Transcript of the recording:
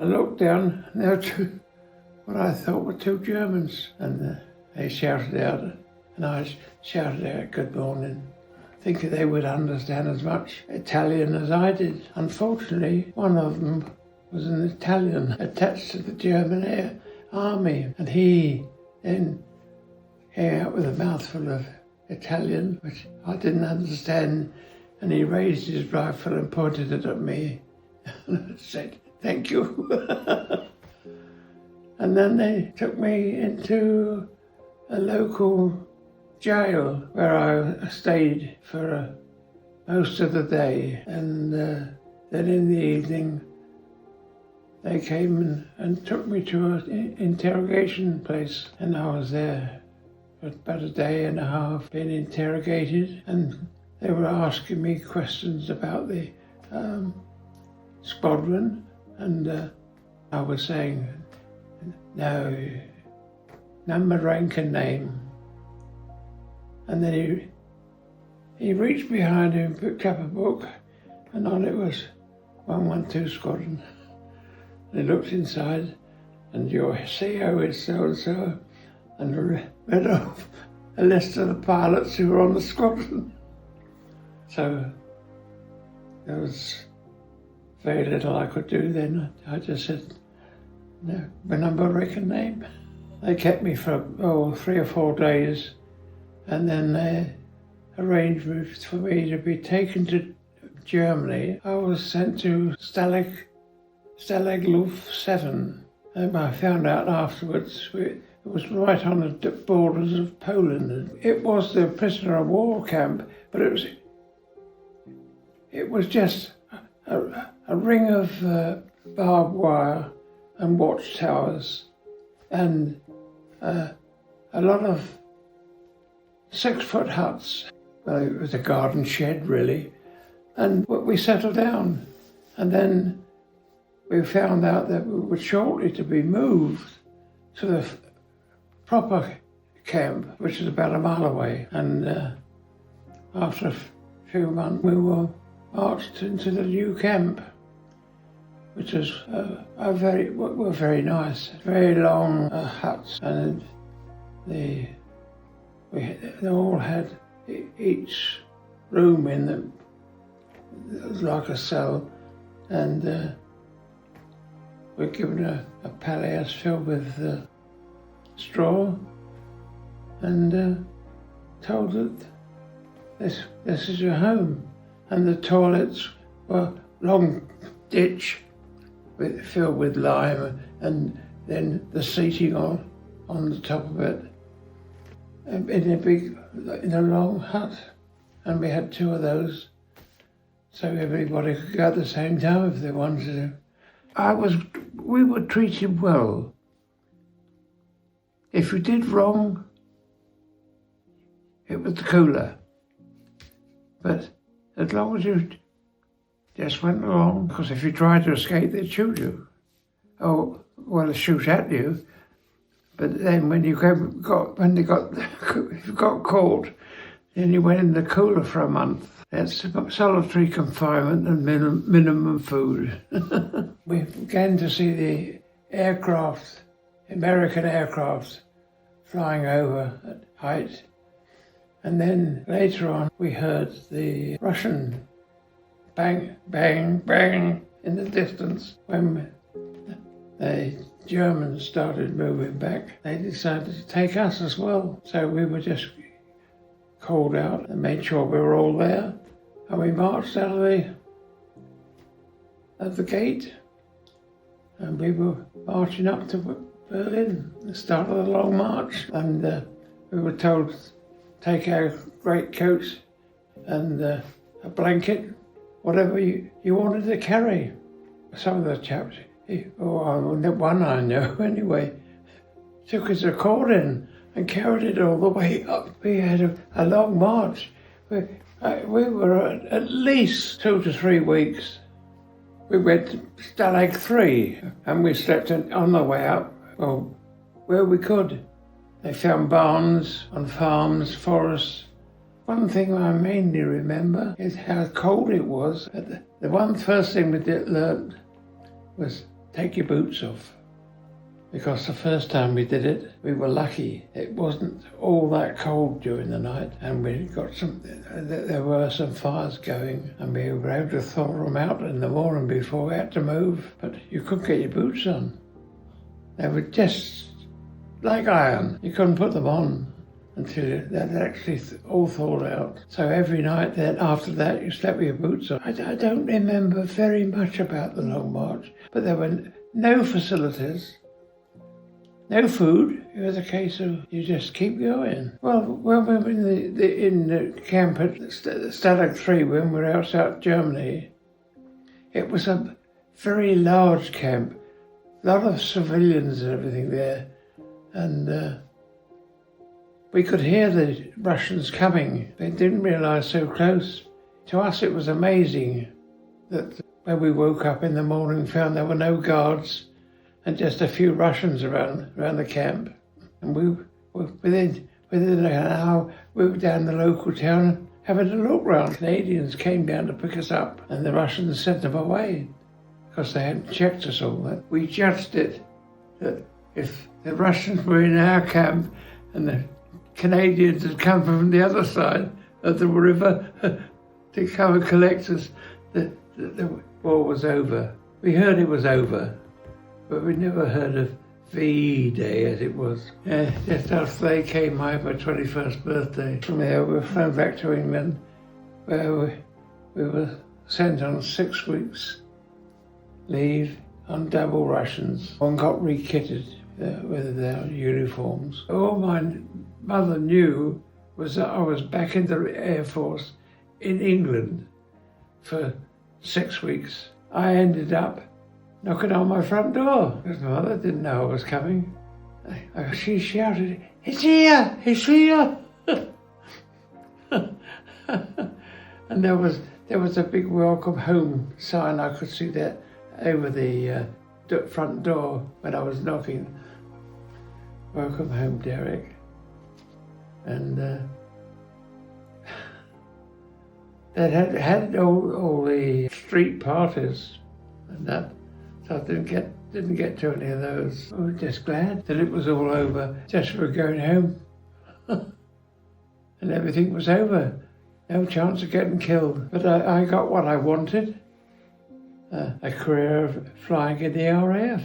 I looked down, and there were what I thought were two Germans, and they shouted out, and I shouted out, "Good morning," thinking they would understand as much Italian as I did. Unfortunately, one of them was an Italian attached to the German army, and he then came out with a mouthful of Italian, which I didn't understand, and he raised his rifle and pointed it at me and said, "Thank you." And then they took me into a local jail where I stayed for most of the day, and then in the evening they came and took me to an interrogation place, and I was there for about a day and a half being interrogated, and they were asking me questions about the squadron, and I was saying, "No, number, rank and name." And then he reached behind him and picked up a book, and on it was 112 Squadron. And he looked inside, and "Your CO is so-and-so," and read off a list of the pilots who were on the squadron. So there was very little I could do then. I just said, "No, my number, rank and name." They kept me for 3 or 4 days, and then they arranged for me to be taken to Germany. I was sent to Stalag Luft 7, and I found out afterwards it was right on the borders of Poland. It was the prisoner of war camp, but it was just a ring of barbed wire and watchtowers, and a lot of 6-foot huts. Well, it was a garden shed, really. And we settled down, and then we found out that we were shortly to be moved to the proper camp, which is about a mile away. And after a few months, we were marched into the new camp, which was were very nice, very long huts, and they all had each room in them. It was like a cell, and we're given a palliasse filled with straw, and told that this is your home. And the toilets were long ditch filled with lime, and then the seating on the top of it in a long hut, and we had 2 of those, so everybody could go at the same time if they wanted to. We were treated well. If you did wrong, it was the cooler, but as long as you just went along, because if you tried to escape, they'd shoot you. Oh, well, they shoot at you. But then when you got caught, then you went in the cooler for a month. That's solitary confinement and minimum food. We began to see the aircraft, American aircraft, flying over at height. And then later on, we heard the Russian bang, bang, bang in the distance. When the Germans started moving back, they decided to take us as well. So we were just called out and made sure we were all there. And we marched out of the gate, and we were marching up to Berlin, the start of the long march. And we were told, take our greatcoats and a blanket, whatever you wanted to carry. Some of the chaps, one I know anyway, took his accordion and carried it all the way up. We had a long march. We were at least 2 to 3 weeks. We went to Stalag 3, and we slept on the way up, well, where we could. They found barns on farms, forests. One thing I mainly remember is how cold it was. The first thing we learned was take your boots off. Because the first time we did it, we were lucky. It wasn't all that cold during the night, and we got there were some fires going, and we were able to thaw them out in the morning before we had to move. But you couldn't get your boots on. They were just like iron. You couldn't put them on until they'd actually all thawed out. So every night then, after that, you slept with your boots on. I don't remember very much about the Long March, but there were no facilities. No food. It was a case of you just keep going. Well, when we were in the camp at Stalag 3, when we were outside Germany, it was a very large camp. A lot of civilians and everything there. And we could hear the Russians coming. They didn't realise so close. To us it was amazing that when we woke up in the morning, found there were no guards and just a few Russians around the camp. And we were within an hour, we were down the local town having a look round. Canadians came down to pick us up, and the Russians sent them away because they hadn't checked us all. That we judged it that if the Russians were in our camp and the Canadians had come from the other side of the river to come and collect us, the war was over. We heard it was over, but we never heard of V-Day as it was. Just after they came, my 21st birthday. From there we were flown back to England, where we were sent on 6 weeks leave on double rations. One got re-kitted with their uniforms. All my mother knew was that I was back in the Air Force in England for 6 weeks. I ended up knocking on my front door because my mother didn't know I was coming. She shouted, "It's here! It's here!" And there was a big welcome home sign. I could see that over the front door when I was knocking. Welcome home, Derrick. And they had all the street parties and that. So I didn't get to any of those. I was just glad that it was all over. Just for going home. And everything was over. No chance of getting killed. But I got what I wanted. A career of flying in the RAF.